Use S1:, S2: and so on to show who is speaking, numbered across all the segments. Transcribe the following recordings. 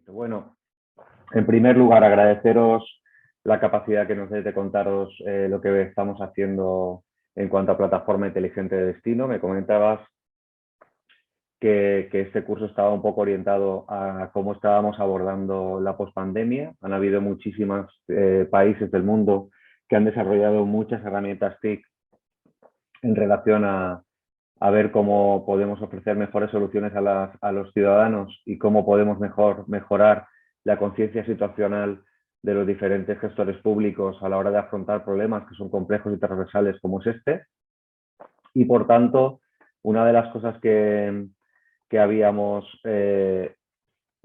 S1: Bueno, en primer lugar, agradeceros la capacidad que nos deis de contaros lo que estamos haciendo en cuanto a plataforma inteligente de destino. Me comentabas que este curso estaba un poco orientado a cómo estábamos abordando la pospandemia. Han habido muchísimos países del mundo que han desarrollado muchas herramientas TIC en relación a ver cómo podemos ofrecer mejores soluciones a los ciudadanos y cómo podemos mejorar la conciencia situacional de los diferentes gestores públicos a la hora de afrontar problemas que son complejos y transversales como es este. Y por tanto, una de las cosas que habíamos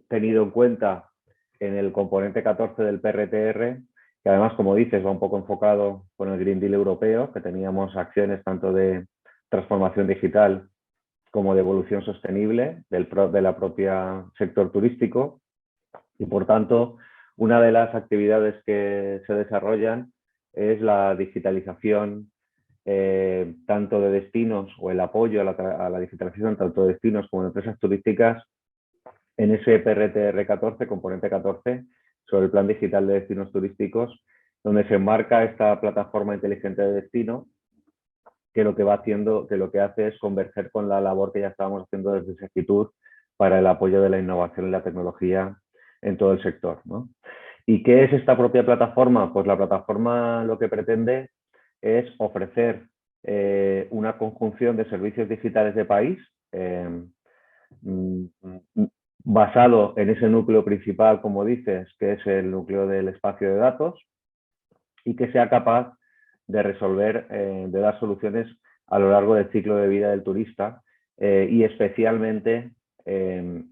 S1: tenido en cuenta en el componente 14 del PRTR, que además, como dices, va un poco enfocado con el Green Deal europeo, que teníamos acciones tanto de transformación digital como de evolución sostenible de la propia sector turístico. Y por tanto, una de las actividades que se desarrollan es la digitalización tanto de destinos o el apoyo a la digitalización tanto de destinos como de empresas turísticas en ese PRTR 14, componente 14, sobre el Plan Digital de Destinos Turísticos, donde se enmarca esta plataforma inteligente de destino que lo que va haciendo, que lo que hace es converger con la labor que ya estábamos haciendo desde Segitur para el apoyo de la innovación y la tecnología en todo el sector, ¿no? ¿Y qué es esta propia plataforma? Pues la plataforma lo que pretende es ofrecer una conjunción de servicios digitales de país basado en ese núcleo principal, como dices, que es el núcleo del espacio de datos, y que sea capaz de resolver, de dar soluciones a lo largo del ciclo de vida del turista y especialmente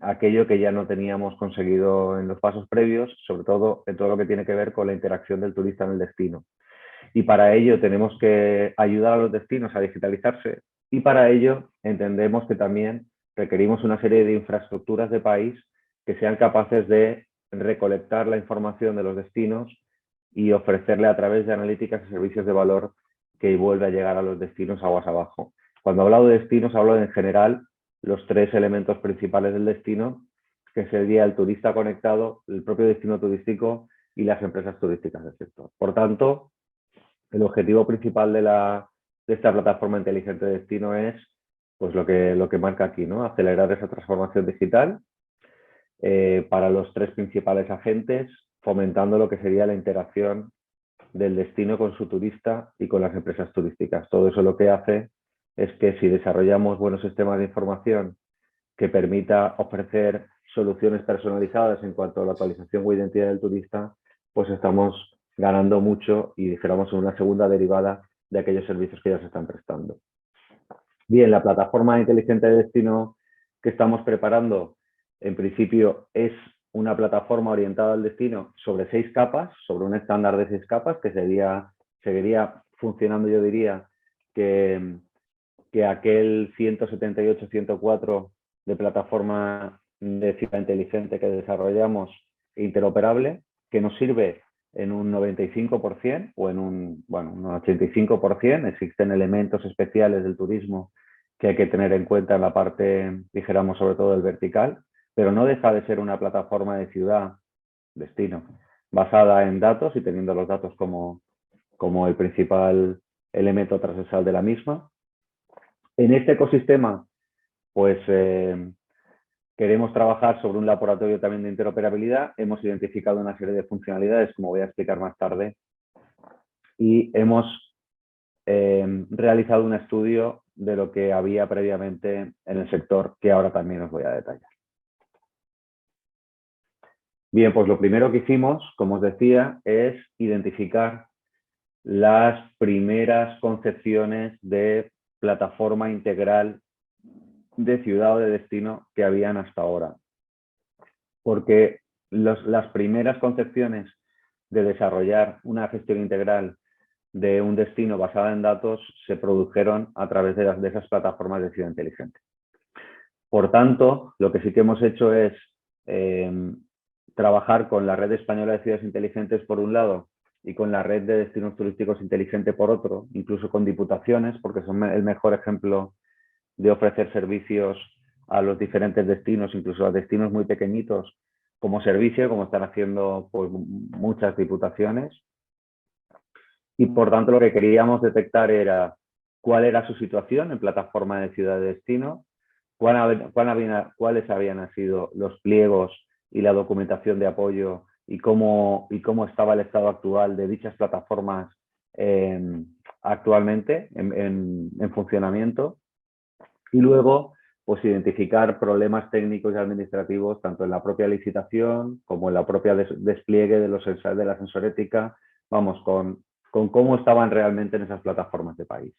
S1: aquello que ya no teníamos conseguido en los pasos previos, sobre todo en todo lo que tiene que ver con la interacción del turista en el destino. Y para ello tenemos que ayudar a los destinos a digitalizarse y para ello entendemos que también requerimos una serie de infraestructuras de país que sean capaces de recolectar la información de los destinos y ofrecerle a través de analíticas y servicios de valor que vuelve a llegar a los destinos aguas abajo. Cuando hablo de destinos, hablo en general los tres elementos principales del destino, que sería el turista conectado, el propio destino turístico y las empresas turísticas del sector. Por tanto, el objetivo principal de esta plataforma inteligente de destino es pues lo que marca aquí, ¿no? Acelerar esa transformación digital para los tres principales agentes, fomentando lo que sería la interacción del destino con su turista y con las empresas turísticas. Todo eso lo que hace es que si desarrollamos buenos sistemas de información que permita ofrecer soluciones personalizadas en cuanto a la actualización o identidad del turista, pues estamos ganando mucho y dijéramos en una segunda derivada de aquellos servicios que ya se están prestando. Bien, la plataforma inteligente de destino que estamos preparando, en principio es una plataforma orientada al destino sobre 6 capas, sobre un estándar de 6 capas, que seguiría funcionando, yo diría, que aquel 178-104 de plataforma de ciudad inteligente que desarrollamos interoperable, que nos sirve en un 95% o en un 85%. Existen elementos especiales del turismo que hay que tener en cuenta en la parte, dijéramos, sobre todo del vertical, pero no deja de ser una plataforma de ciudad, destino, basada en datos y teniendo los datos como el principal elemento transversal de la misma. En este ecosistema, pues queremos trabajar sobre un laboratorio también de interoperabilidad. Hemos identificado una serie de funcionalidades, como voy a explicar más tarde, y hemos realizado un estudio de lo que había previamente en el sector, que ahora también os voy a detallar. Bien, pues lo primero que hicimos, como os decía, es identificar las primeras concepciones de plataforma integral de ciudad o de destino que habían hasta ahora. Porque las primeras concepciones de desarrollar una gestión integral de un destino basada en datos se produjeron a través de esas plataformas de ciudad inteligente. Por tanto, lo que sí que hemos hecho es trabajar con la Red Española de Ciudades Inteligentes por un lado y con la Red de Destinos Turísticos Inteligente por otro, incluso con diputaciones, porque son el mejor ejemplo de ofrecer servicios a los diferentes destinos, incluso a destinos muy pequeñitos, como servicio, como están haciendo pues, muchas diputaciones. Y por tanto lo que queríamos detectar era cuál era su situación en plataforma de ciudad de destino, cuáles habían sido los pliegos y la documentación de apoyo y cómo estaba el estado actual de dichas plataformas actualmente en funcionamiento. Y luego, pues identificar problemas técnicos y administrativos tanto en la propia licitación como en la propia despliegue de la sensorética, vamos, con cómo estaban realmente en esas plataformas de país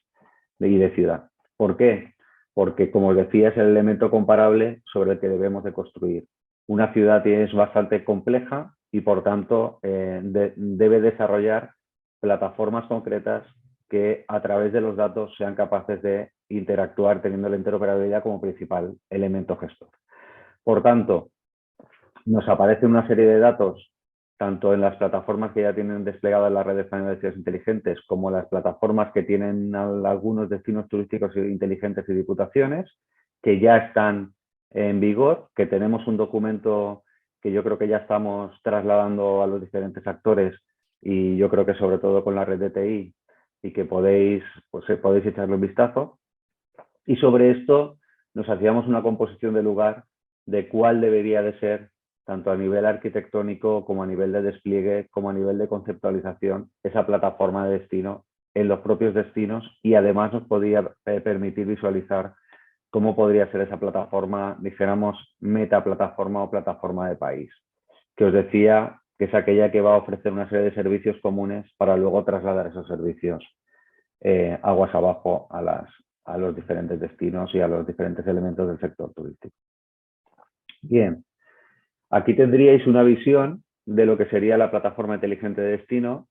S1: y de ciudad. ¿Por qué? Porque, como os decía, es el elemento comparable sobre el que debemos de construir. Una ciudad es bastante compleja y, por tanto, debe desarrollar plataformas concretas que a través de los datos sean capaces de interactuar teniendo la interoperabilidad como principal elemento gestor. Por tanto, nos aparece una serie de datos tanto en las plataformas que ya tienen desplegadas las redes españolas de ciudades inteligentes como las plataformas que tienen algunos destinos turísticos inteligentes y diputaciones que ya están en vigor, que tenemos un documento que yo creo que ya estamos trasladando a los diferentes actores y yo creo que sobre todo con la red de TI y que podéis echarle un vistazo. Y sobre esto nos hacíamos una composición de lugar de cuál debería de ser, tanto a nivel arquitectónico como a nivel de despliegue, como a nivel de conceptualización, esa plataforma de destino en los propios destinos y además nos podía permitir visualizar cómo podría ser esa plataforma, dijéramos, metaplataforma o plataforma de país, que os decía que es aquella que va a ofrecer una serie de servicios comunes para luego trasladar esos servicios aguas abajo a los diferentes destinos y a los diferentes elementos del sector turístico. Bien, aquí tendríais una visión de lo que sería la plataforma inteligente de destino.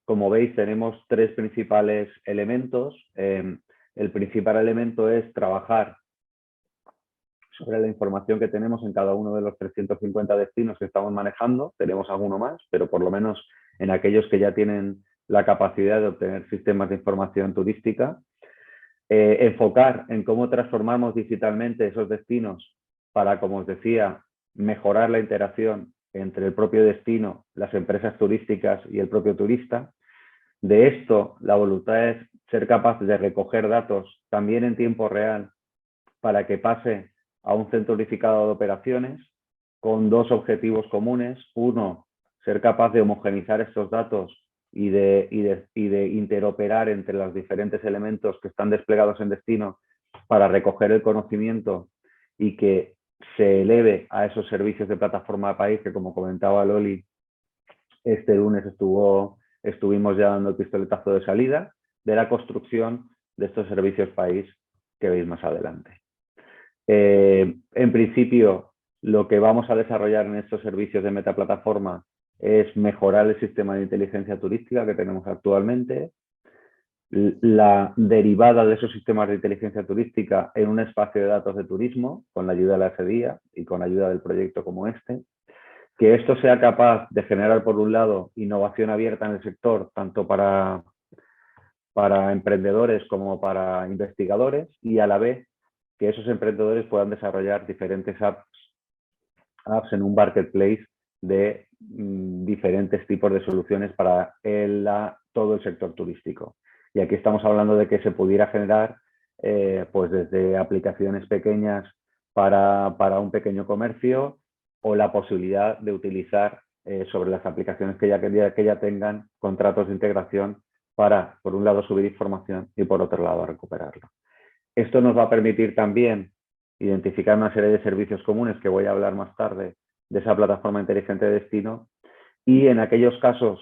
S1: Como veis, tenemos tres principales elementos. El principal elemento es trabajar sobre la información que tenemos en cada uno de los 350 destinos que estamos manejando. Tenemos alguno más, pero por lo menos en aquellos que ya tienen la capacidad de obtener sistemas de información turística. Enfocar en cómo transformamos digitalmente esos destinos para, como os decía, mejorar la interacción entre el propio destino, las empresas turísticas y el propio turista. De esto, la voluntad es ser capaz de recoger datos también en tiempo real para que pase a un centro unificado de operaciones con dos objetivos comunes. Uno, ser capaz de homogeneizar estos datos y de interoperar entre los diferentes elementos que están desplegados en destino para recoger el conocimiento y que se eleve a esos servicios de plataforma de país que, como comentaba Loli, este lunes estuvimos ya dando el pistoletazo de salida de la construcción de estos servicios país que veis más adelante. En principio, lo que vamos a desarrollar en estos servicios de metaplataforma es mejorar el sistema de inteligencia turística que tenemos actualmente, la derivada de esos sistemas de inteligencia turística en un espacio de datos de turismo, con la ayuda de la SEDIA y con la ayuda del proyecto como este, que esto sea capaz de generar, por un lado, innovación abierta en el sector, tanto para emprendedores como para investigadores, y a la vez que esos emprendedores puedan desarrollar diferentes apps en un marketplace de diferentes tipos de soluciones para todo el sector turístico. Y aquí estamos hablando de que se pudiera generar pues desde aplicaciones pequeñas para un pequeño comercio o la posibilidad de utilizar sobre las aplicaciones que ya tengan contratos de integración para, por un lado, subir información y por otro lado, recuperarlo. Esto nos va a permitir también identificar una serie de servicios comunes que voy a hablar más tarde de esa plataforma inteligente de destino y en aquellos casos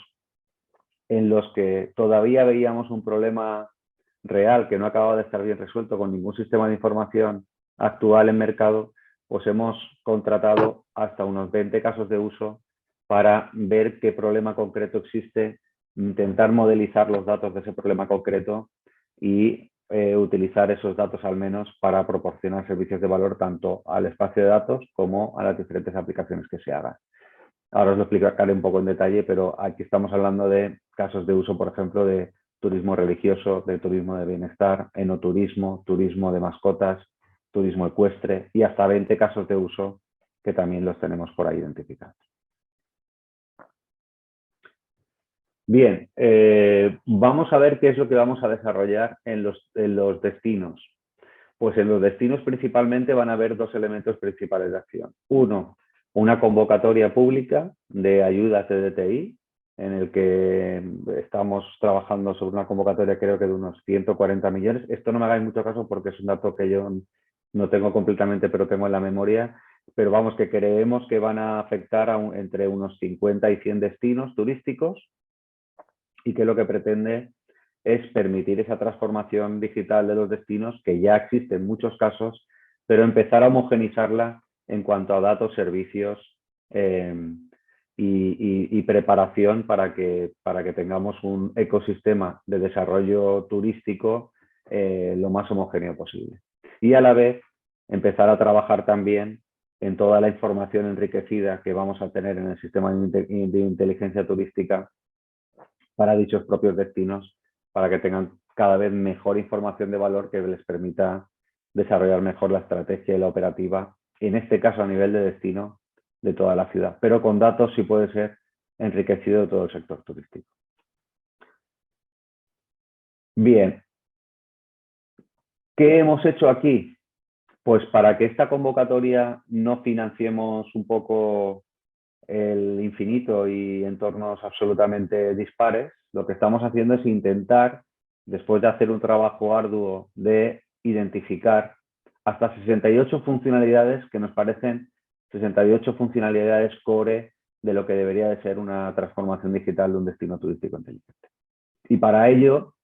S1: en los que todavía veíamos un problema real que no acababa de estar bien resuelto con ningún sistema de información actual en mercado, pues hemos contratado hasta unos 20 casos de uso para ver qué problema concreto existe, intentar modelizar los datos de ese problema concreto y utilizar esos datos al menos para proporcionar servicios de valor tanto al espacio de datos como a las diferentes aplicaciones que se hagan. Ahora os lo explicaré un poco en detalle, pero aquí estamos hablando de casos de uso, por ejemplo, de turismo religioso, de turismo de bienestar, enoturismo, turismo de mascotas, turismo ecuestre y hasta 20 casos de uso que también los tenemos por ahí identificados. Bien, vamos a ver qué es lo que vamos a desarrollar en los destinos. Pues en los destinos principalmente van a haber dos elementos principales de acción. Uno, una convocatoria pública de ayudas de DTI, en el que estamos trabajando sobre una convocatoria creo que de unos 140 millones. Esto no me hagáis mucho caso porque es un dato que yo no tengo completamente, pero tengo en la memoria. Pero vamos, que creemos que van a afectar entre unos 50 y 100 destinos turísticos y que lo que pretende es permitir esa transformación digital de los destinos, que ya existe en muchos casos, pero empezar a homogenizarla en cuanto a datos, servicios y preparación para que tengamos un ecosistema de desarrollo turístico lo más homogéneo posible. Y a la vez empezar a trabajar también en toda la información enriquecida que vamos a tener en el sistema de inteligencia turística para dichos propios destinos, para que tengan cada vez mejor información de valor que les permita desarrollar mejor la estrategia y la operativa, en este caso a nivel de destino de toda la ciudad, pero con datos sí puede ser enriquecido de todo el sector turístico. Bien, ¿qué hemos hecho aquí? Pues para que esta convocatoria no financiemos un poco el infinito y entornos absolutamente dispares, lo que estamos haciendo es intentar, después de hacer un trabajo arduo de identificar hasta 68 funcionalidades que nos parecen 68 funcionalidades core de lo que debería de ser una transformación digital de un destino turístico inteligente. Y para ello,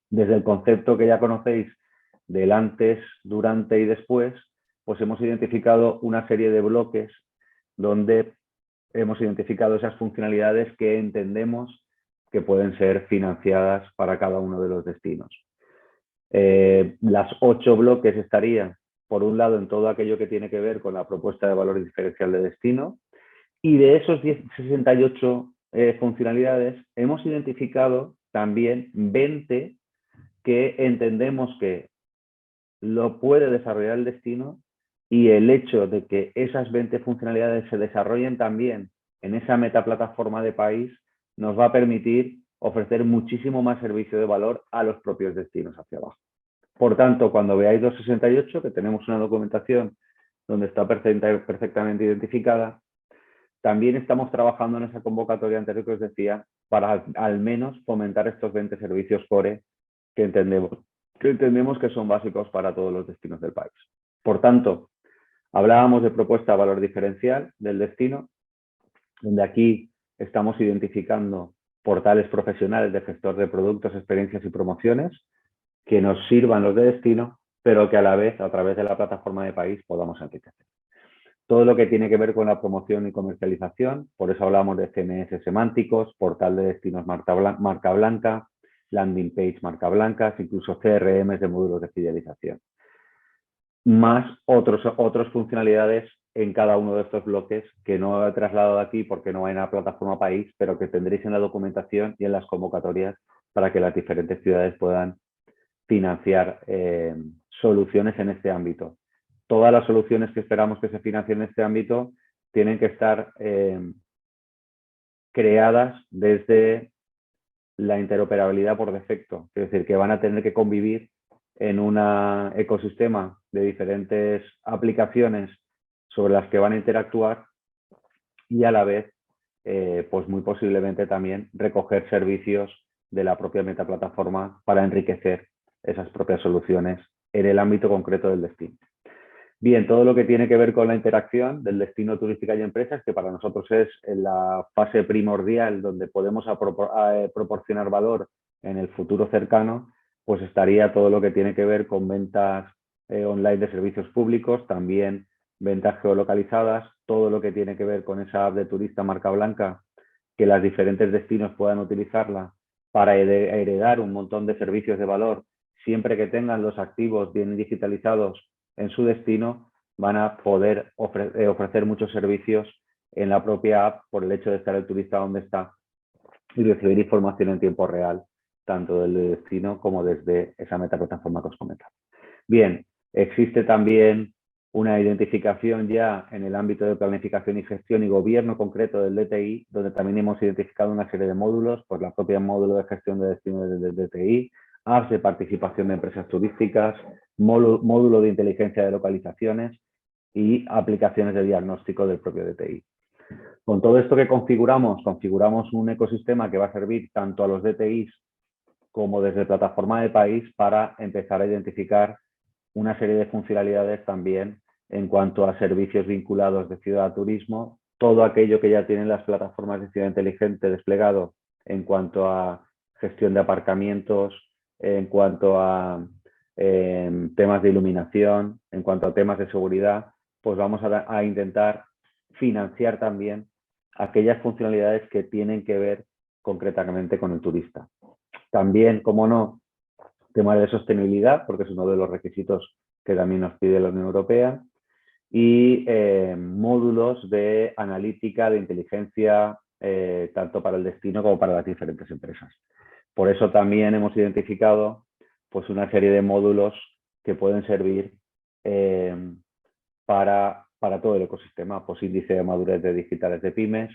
S1: desde el concepto que ya conocéis del antes, durante y después, pues hemos identificado una serie de bloques donde hemos identificado esas funcionalidades que entendemos que pueden ser financiadas para cada uno de los destinos. Las 8 bloques estarían, por un lado, en todo aquello que tiene que ver con la propuesta de valor diferencial de destino, y de esos 68 funcionalidades hemos identificado también 20 que entendemos que lo puede desarrollar el destino, y el hecho de que esas 20 funcionalidades se desarrollen también en esa metaplataforma de país nos va a permitir ofrecer muchísimo más servicio de valor a los propios destinos hacia abajo. Por tanto, cuando veáis los 68, que tenemos una documentación donde está perfectamente identificada, también estamos trabajando en esa convocatoria anterior que os decía para al menos fomentar estos 20 servicios core que entendemos que son básicos para todos los destinos del país. Por tanto, hablábamos de propuesta de valor diferencial del destino, donde aquí estamos identificando portales profesionales de gestor de productos, experiencias y promociones que nos sirvan los de destino, pero que a la vez, a través de la plataforma de país, podamos enriquecer. Todo lo que tiene que ver con la promoción y comercialización, por eso hablamos de CMS semánticos, portal de destinos marca blanca, landing page marca blancas, incluso CRMs de módulos de fidelización. Más otras funcionalidades en cada uno de estos bloques que no he trasladado aquí porque no hay en la plataforma país, pero que tendréis en la documentación y en las convocatorias para que las diferentes ciudades puedan financiar soluciones en este ámbito. Todas las soluciones que esperamos que se financien en este ámbito tienen que estar creadas desde la interoperabilidad por defecto, es decir, que van a tener que convivir en un ecosistema de diferentes aplicaciones sobre las que van a interactuar y a la vez, pues muy posiblemente también recoger servicios de la propia metaplataforma para enriquecer esas propias soluciones en el ámbito concreto del destino. Bien, todo lo que tiene que ver con la interacción del destino turística y empresas, que para nosotros es la fase primordial donde podemos proporcionar valor en el futuro cercano, pues estaría todo lo que tiene que ver con ventas online de servicios públicos, también ventas geolocalizadas, todo lo que tiene que ver con esa app de turista marca blanca, que los diferentes destinos puedan utilizarla para heredar un montón de servicios de valor, siempre que tengan los activos bien digitalizados en su destino, van a poder ofrecer muchos servicios en la propia app por el hecho de estar el turista donde está y recibir información en tiempo real, tanto del destino como desde esa metaplataforma que os comentaba. Bien, existe también una identificación ya en el ámbito de planificación y gestión y gobierno concreto del DTI, donde también hemos identificado una serie de módulos, pues la propia módulo de gestión de destino del DTI, apps de participación de empresas turísticas, módulo de inteligencia de localizaciones y aplicaciones de diagnóstico del propio DTI. Con todo esto que configuramos un ecosistema que va a servir tanto a los DTIs como desde plataforma de país para empezar a identificar una serie de funcionalidades también en cuanto a servicios vinculados de ciudad a turismo, todo aquello que ya tienen las plataformas de ciudad inteligente desplegado en cuanto a gestión de aparcamientos, en cuanto a temas de iluminación, en cuanto a temas de seguridad, pues vamos a intentar financiar también aquellas funcionalidades que tienen que ver concretamente con el turista. También, como no, temas de sostenibilidad, porque es uno de los requisitos que también nos pide la Unión Europea, y módulos de analítica, de inteligencia, tanto para el destino como para las diferentes empresas. Por eso también hemos identificado pues, una serie de módulos que pueden servir para todo el ecosistema, pues índice de madurez de digitales de pymes,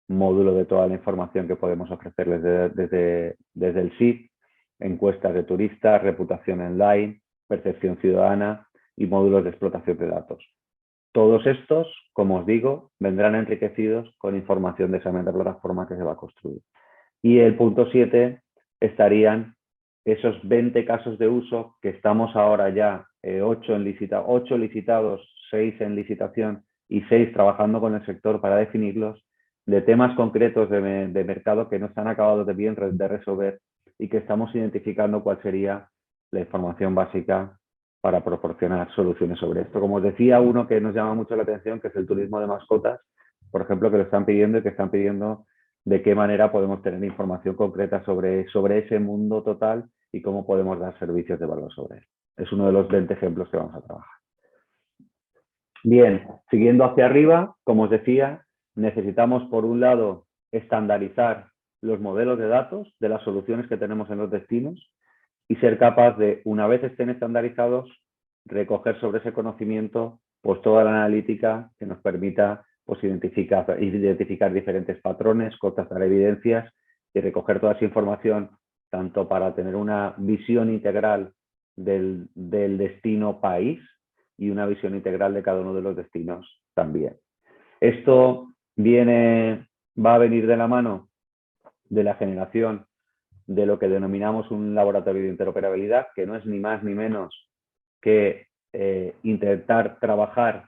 S1: módulo de toda la información que podemos ofrecerles desde el SIT, encuestas de turistas, reputación online, percepción ciudadana y módulos de explotación de datos. Todos estos, como os digo, vendrán enriquecidos con información de esa plataforma que se va a construir. Y el punto 7 estarían esos 20 casos de uso que estamos ahora ya, 8 licitados, 6 en licitación y 6 trabajando con el sector para definirlos, de temas concretos de mercado que no están acabados de bien de resolver y que estamos identificando cuál sería la información básica para proporcionar soluciones sobre esto. Como os decía, uno que nos llama mucho la atención, que es el turismo de mascotas, por ejemplo, que lo están pidiendo y que están pidiendo de qué manera podemos tener información concreta sobre ese mundo total y cómo podemos dar servicios de valor sobre él. Es uno de los 20 ejemplos que vamos a trabajar. Bien, siguiendo hacia arriba, como os decía, necesitamos, por un lado, estandarizar los modelos de datos de las soluciones que tenemos en los destinos y ser capaz de, una vez estén estandarizados, recoger sobre ese conocimiento pues, toda la analítica que nos permita pues, identificar diferentes patrones, contrastar evidencias y recoger toda esa información, tanto para tener una visión integral del destino país y una visión integral de cada uno de los destinos también. Esto va a venir de la mano de la generación de lo que denominamos un laboratorio de interoperabilidad, que no es ni más ni menos que intentar trabajar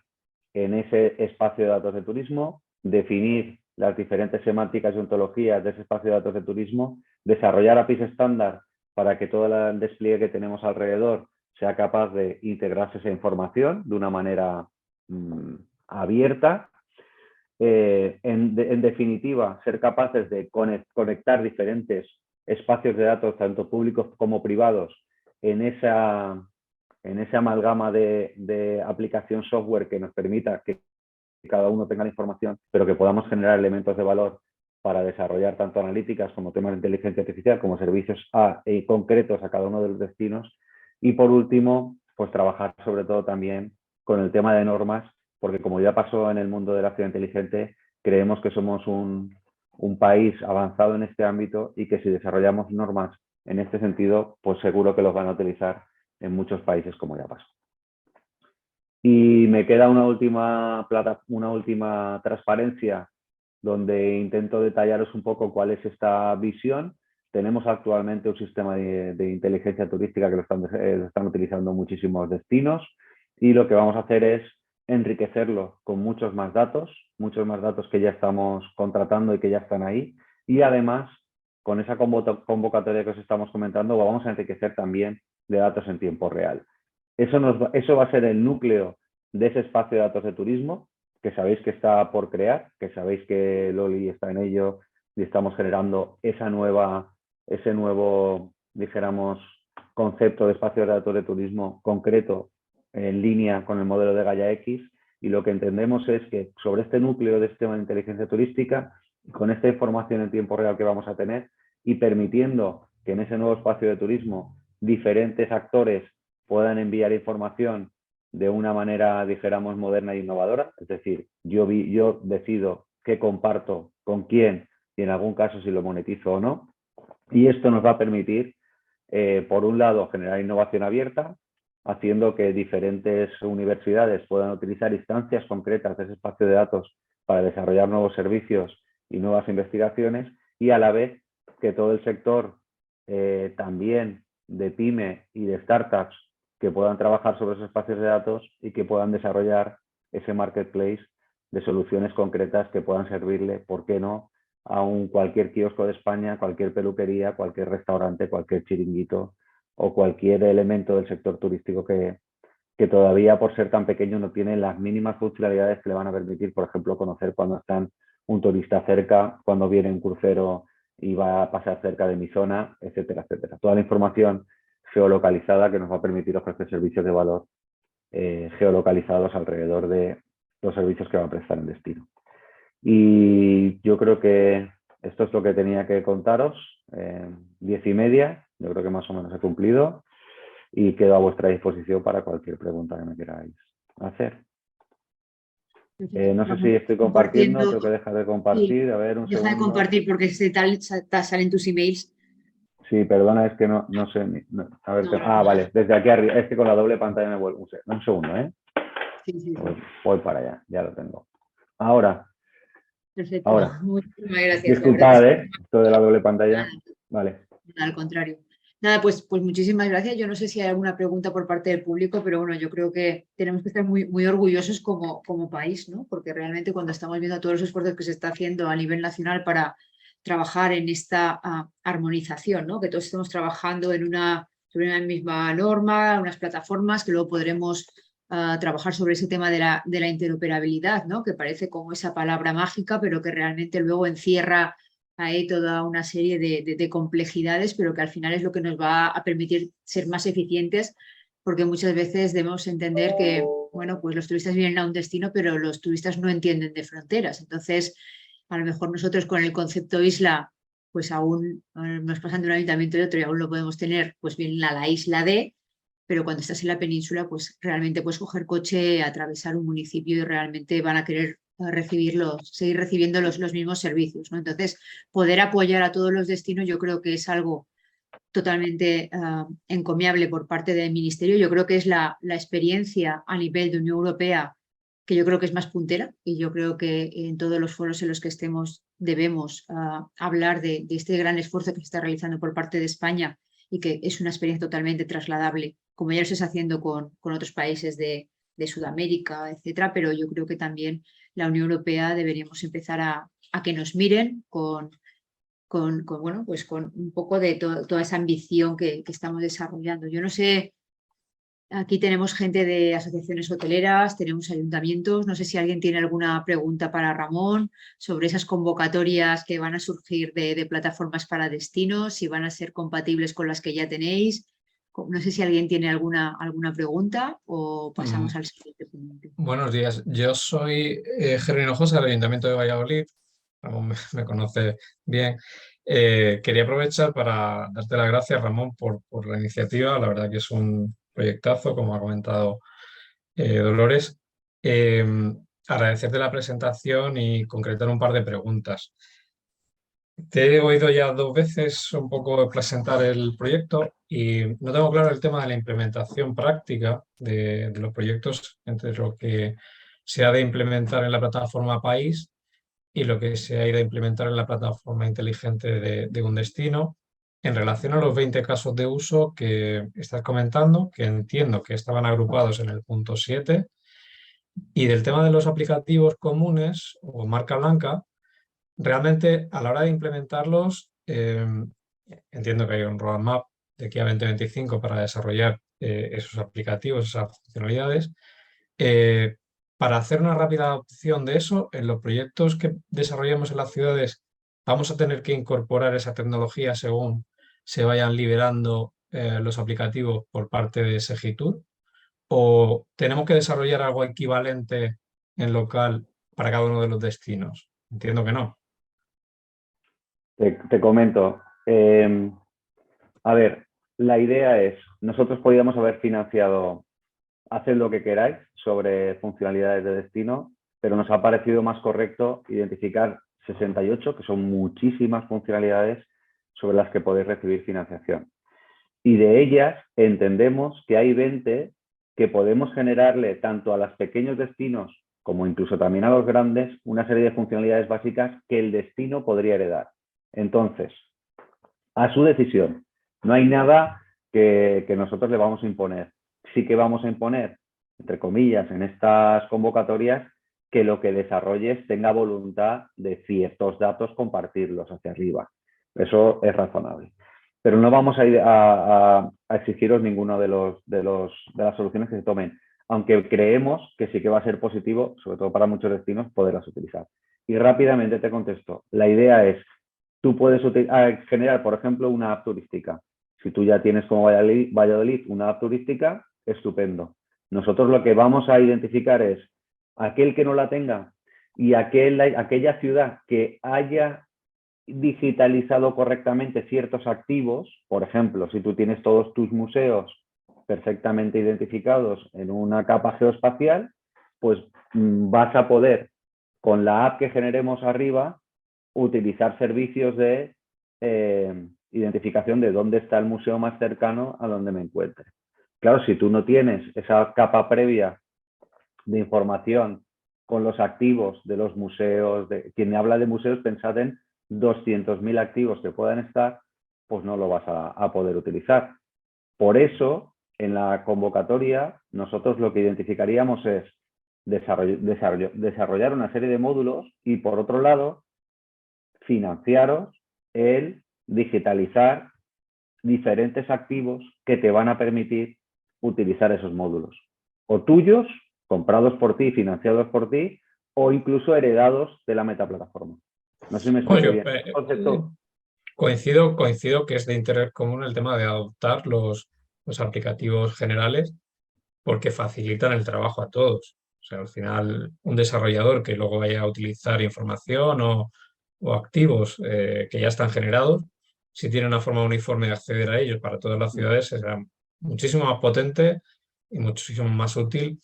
S1: en ese espacio de datos de turismo, definir las diferentes semánticas y ontologías de ese espacio de datos de turismo, desarrollar APIs estándar para que todo el despliegue que tenemos alrededor sea capaz de integrarse esa información de una manera abierta. En definitiva, ser capaces de conectar diferentes espacios de datos, tanto públicos como privados, en esa amalgama de aplicación software que nos permita que cada uno tenga la información, pero que podamos generar elementos de valor para desarrollar tanto analíticas como temas de inteligencia artificial, como servicios concretos a cada uno de los destinos. Y por último, pues trabajar sobre todo también con el tema de normas, porque como ya pasó en el mundo de la ciudad inteligente, creemos que somos un país avanzado en este ámbito y que si desarrollamos normas en este sentido, pues seguro que los van a utilizar en muchos países como ya pasó. Y me queda una última transparencia donde intento detallaros un poco cuál es esta visión. Tenemos actualmente un sistema de inteligencia turística que lo están utilizando muchísimos destinos y lo que vamos a hacer es enriquecerlo con muchos más datos que ya estamos contratando y que ya están ahí. Y además, con esa convocatoria que os estamos comentando, vamos a enriquecer también de datos en tiempo real. Eso va a ser el núcleo de ese espacio de datos de turismo, que sabéis que está por crear, que sabéis que Loli está en ello y estamos generando ese nuevo, dijéramos, concepto de espacio de datos de turismo concreto en línea con el modelo de Gaia X. Y lo que entendemos es que sobre este núcleo de sistema de inteligencia turística, con esta información en tiempo real que vamos a tener y permitiendo que en ese nuevo espacio de turismo diferentes actores puedan enviar información de una manera, dijéramos, moderna e innovadora. Es decir, yo decido qué comparto, con quién y en algún caso si lo monetizo o no. Y esto nos va a permitir, por un lado, generar innovación abierta, haciendo que diferentes universidades puedan utilizar instancias concretas de ese espacio de datos para desarrollar nuevos servicios y nuevas investigaciones, y a la vez que todo el sector también de pyme y de startups que puedan trabajar sobre esos espacios de datos y que puedan desarrollar ese marketplace de soluciones concretas que puedan servirle, ¿por qué no?, a cualquier kiosco de España, cualquier peluquería, cualquier restaurante, cualquier chiringuito o cualquier elemento del sector turístico que todavía, por ser tan pequeño, no tiene las mínimas funcionalidades que le van a permitir, por ejemplo, conocer cuando están un turista cerca, cuando viene un crucero y va a pasar cerca de mi zona, etcétera, etcétera. Toda la información geolocalizada que nos va a permitir ofrecer servicios de valor geolocalizados alrededor de los servicios que va a prestar en destino. Y yo creo que esto es lo que tenía que contaros. 10:30, yo creo que más o menos he cumplido y quedo a vuestra disposición para cualquier pregunta que me queráis hacer. No sé si estoy compartiendo, tengo que dejar de compartir.
S2: Sí,
S1: A ver, un
S2: deja de
S1: segundo.
S2: compartir porque salen tus emails.
S1: Sí, perdona, es que no sé. A ver,
S2: No,
S1: vale, desde aquí arriba. Es que con la doble pantalla me vuelvo. Un segundo, ¿eh?
S2: sí.
S1: Voy para allá, ya lo tengo. Ahora.
S2: Perfecto.
S1: Ahora.
S2: Muchísimas gracias. La verdad
S1: Disculpad,
S2: es que
S1: esto de la doble
S2: nada,
S1: pantalla. Vale.
S2: al contrario. Nada, pues muchísimas gracias. Yo no sé si hay alguna pregunta por parte del público, pero bueno, yo creo que tenemos que estar muy orgullosos como país, ¿no? Porque realmente cuando estamos viendo todos los esfuerzos que se está haciendo a nivel nacional para trabajar en esta armonización, ¿no? Que todos estamos trabajando sobre una misma norma, unas plataformas que luego podremos trabajar sobre ese tema de la interoperabilidad, ¿no? Que parece como esa palabra mágica, pero que realmente luego encierra hay toda una serie de complejidades, pero que al final es lo que nos va a permitir ser más eficientes, porque muchas veces debemos entender que, bueno, pues los turistas vienen a un destino, pero los turistas no entienden de fronteras. Entonces, a lo mejor nosotros con el concepto isla, pues aún nos pasan de un ayuntamiento y otro y aún lo podemos tener, pues bien a la isla de, pero cuando estás en la península, pues realmente puedes coger coche, atravesar un municipio y realmente van a querer seguir recibiendo los mismos servicios, ¿no? Entonces, poder apoyar a todos los destinos yo creo que es algo totalmente encomiable por parte del Ministerio. Yo creo que es la experiencia a nivel de Unión Europea que yo creo que es más puntera y yo creo que en todos los foros en los que estemos debemos hablar de este gran esfuerzo que se está realizando por parte de España y que es una experiencia totalmente trasladable, como ya lo estás haciendo con otros países de Sudamérica, etcétera, pero yo creo que también la Unión Europea deberíamos empezar a que nos miren bueno, pues con un poco de toda esa ambición que estamos desarrollando. Yo no sé, aquí tenemos gente de asociaciones hoteleras, tenemos ayuntamientos, no sé si alguien tiene alguna pregunta para Ramón sobre esas convocatorias que van a surgir de plataformas para destinos, si van a ser compatibles con las que ya tenéis. No sé si alguien tiene alguna pregunta o pasamos al siguiente punto.
S3: Buenos días, yo soy Gerardo Hinojosa del Ayuntamiento de Valladolid, Ramón me conoce bien. Quería aprovechar para darte las gracias, Ramón, por la iniciativa. La verdad que es un proyectazo, como ha comentado Dolores. Eh, Agradecerte la presentación y concretar un par de preguntas. Te he oído ya 2 veces un poco presentar el proyecto y no tengo claro el tema de la implementación práctica de los proyectos entre lo que se ha de implementar en la plataforma país y lo que se ha ido a implementar en la plataforma inteligente de un destino en relación a los 20 casos de uso que estás comentando, que entiendo que estaban agrupados en el punto 7, y del tema de los aplicativos comunes o marca blanca. Realmente, a la hora de implementarlos, entiendo que hay un roadmap de aquí a 2025 para desarrollar esos aplicativos, esas funcionalidades. Eh, para hacer una rápida adopción de eso, en los proyectos que desarrollemos en las ciudades, vamos a tener que incorporar esa tecnología según se vayan liberando los aplicativos por parte de Segitur, o tenemos que desarrollar algo equivalente en local para cada uno de los destinos. Entiendo que no.
S1: Te comento. A ver, la idea es, nosotros podríamos haber financiado haced lo que queráis sobre funcionalidades de destino, pero nos ha parecido más correcto identificar 68, que son muchísimas funcionalidades sobre las que podéis recibir financiación. Y de ellas entendemos que hay 20 que podemos generarle tanto a los pequeños destinos como incluso también a los grandes una serie de funcionalidades básicas que el destino podría heredar. Entonces, a su decisión, no hay nada que nosotros le vamos a imponer. Sí que vamos a imponer, entre comillas, en estas convocatorias, que lo que desarrolles tenga voluntad de ciertos datos compartirlos hacia arriba. Eso es razonable. Pero no vamos a exigiros ninguna de las soluciones que se tomen, aunque creemos que sí que va a ser positivo, sobre todo para muchos destinos, poderlas utilizar. Y rápidamente te contesto. La idea es, tú puedes generar, por ejemplo, una app turística. Si tú ya tienes como Valladolid una app turística, estupendo. Nosotros lo que vamos a identificar es aquel que no la tenga y aquella ciudad que haya digitalizado correctamente ciertos activos. Por ejemplo, si tú tienes todos tus museos perfectamente identificados en una capa geoespacial, pues vas a poder, con la app que generemos arriba, utilizar servicios de identificación de dónde está el museo más cercano a donde me encuentre. Claro, si tú no tienes esa capa previa de información con los activos de los museos, quien habla de museos, pensad en 200.000 activos que puedan estar, pues no lo vas a poder utilizar. Por eso, en la convocatoria, nosotros lo que identificaríamos es desarrollar una serie de módulos y, por otro lado, financiaros el digitalizar diferentes activos que te van a permitir utilizar esos módulos. O tuyos, comprados por ti, financiados por ti, o incluso heredados de la metaplataforma. No sé si me explico bien.
S3: Coincido que es de interés común el tema de adoptar los aplicativos generales porque facilitan el trabajo a todos. O sea, al final, un desarrollador que luego vaya a utilizar información o activos que ya están generados, si tiene una forma uniforme de acceder a ellos para todas las ciudades, será muchísimo más potente y muchísimo más útil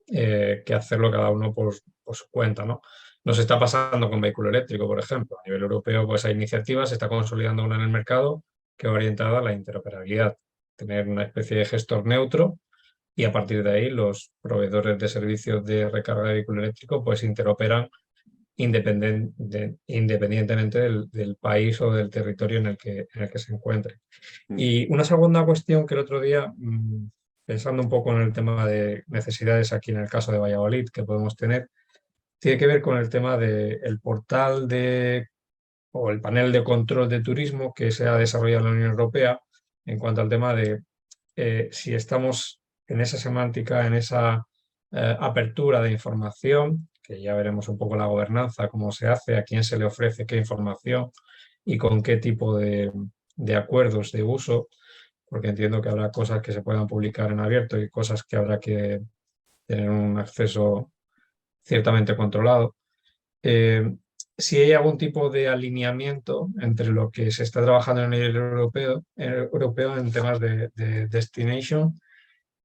S3: que hacerlo cada uno por su cuenta, ¿no? Nos está pasando con vehículo eléctrico, por ejemplo. A nivel europeo, pues hay iniciativas, se está consolidando una en el mercado que va orientada a la interoperabilidad, tener una especie de gestor neutro y a partir de ahí los proveedores de servicios de recarga de vehículo eléctrico pues interoperan independientemente del país o del territorio en el que se encuentre. Y una segunda cuestión que el otro día, pensando un poco en el tema de necesidades aquí en el caso de Valladolid que podemos tener, tiene que ver con el tema del portal o el panel de control de turismo que se ha desarrollado en la Unión Europea en cuanto al tema de si estamos en esa semántica, en esa apertura de información, que ya veremos un poco la gobernanza, cómo se hace, a quién se le ofrece qué información y con qué tipo de acuerdos de uso, porque entiendo que habrá cosas que se puedan publicar en abierto y cosas que habrá que tener un acceso ciertamente controlado. Si hay algún tipo de alineamiento entre lo que se está trabajando en el europeo en temas de destination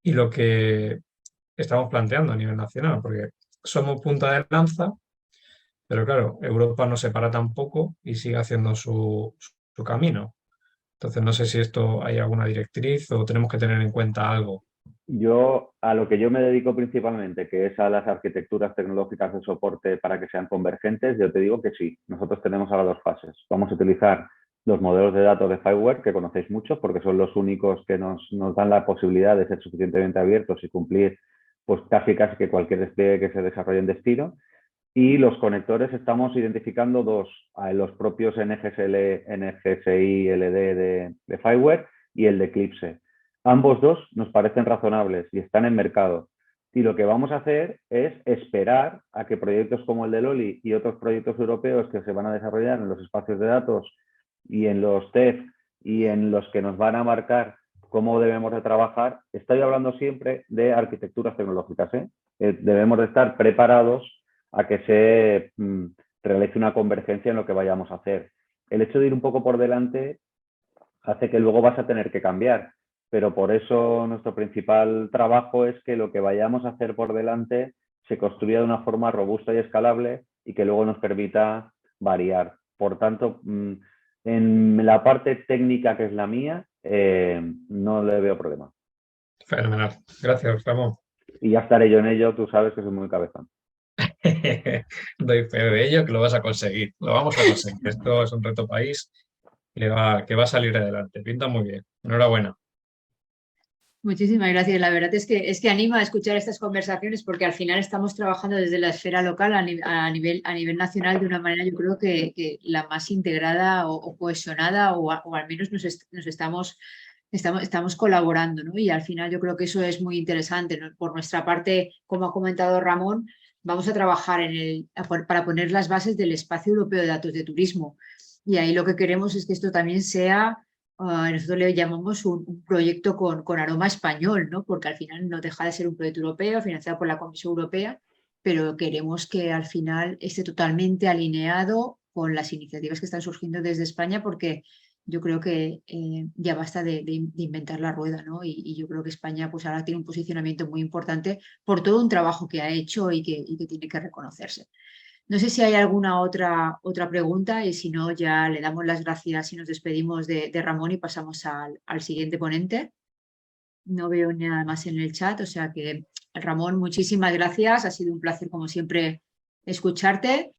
S3: y lo que estamos planteando a nivel nacional, porque somos punta de lanza, pero claro, Europa no se para tampoco y sigue haciendo su camino. Entonces no sé si esto hay alguna directriz o tenemos que tener en cuenta algo.
S1: Yo, a lo que yo me dedico principalmente, que es a las arquitecturas tecnológicas de soporte para que sean convergentes, yo te digo que sí. Nosotros tenemos ahora dos fases. Vamos a utilizar los modelos de datos de FireWare, que conocéis mucho, porque son los únicos que nos dan la posibilidad de ser suficientemente abiertos y cumplir pues casi que cualquier despliegue que se desarrolle en destino. Y los conectores estamos identificando dos, los propios NGSI LD de FireWare y el de Eclipse. Ambos dos nos parecen razonables y están en mercado. Y lo que vamos a hacer es esperar a que proyectos como el de Loli y otros proyectos europeos que se van a desarrollar en los espacios de datos y en los TEF y en los que nos van a marcar cómo debemos de trabajar, estoy hablando siempre de arquitecturas tecnológicas. Debemos de estar preparados a que se realice una convergencia en lo que vayamos a hacer. El hecho de ir un poco por delante hace que luego vas a tener que cambiar. pero por eso nuestro principal trabajo es que lo que vayamos a hacer por delante se construya de una forma robusta y escalable y que luego nos permita variar. Por tanto, en la parte técnica, que es la mía, no le veo problema.
S3: Fenomenal. Gracias, Ramón.
S1: Y ya estaré yo en ello, tú sabes que soy muy cabezón.
S3: Doy fe de ello que lo vas a conseguir. Lo vamos a conseguir. Esto es un reto país que va a salir adelante. Pinta muy bien. Enhorabuena.
S2: Muchísimas gracias. La verdad es que anima a escuchar estas conversaciones porque al final estamos trabajando desde la esfera local a nivel nacional de una manera, yo creo que la más integrada o cohesionada o al menos estamos colaborando, ¿no? Y al final yo creo que eso es muy interesante, ¿no? Por nuestra parte, como ha comentado Ramón, vamos a trabajar para poner las bases del Espacio Europeo de Datos de Turismo. Y ahí lo que queremos es que esto también sea... nosotros le llamamos un proyecto con aroma español, ¿no? Porque al final no deja de ser un proyecto europeo financiado por la Comisión Europea, pero queremos que al final esté totalmente alineado con las iniciativas que están surgiendo desde España, porque yo creo que ya basta de inventar la rueda, ¿no? Y yo creo que España pues ahora tiene un posicionamiento muy importante por todo un trabajo que ha hecho y que tiene que reconocerse. No sé si hay alguna otra pregunta y si no, ya le damos las gracias y nos despedimos de Ramón y pasamos al siguiente ponente. No veo nada más en el chat, o sea que Ramón, muchísimas gracias. Ha sido un placer, como siempre, escucharte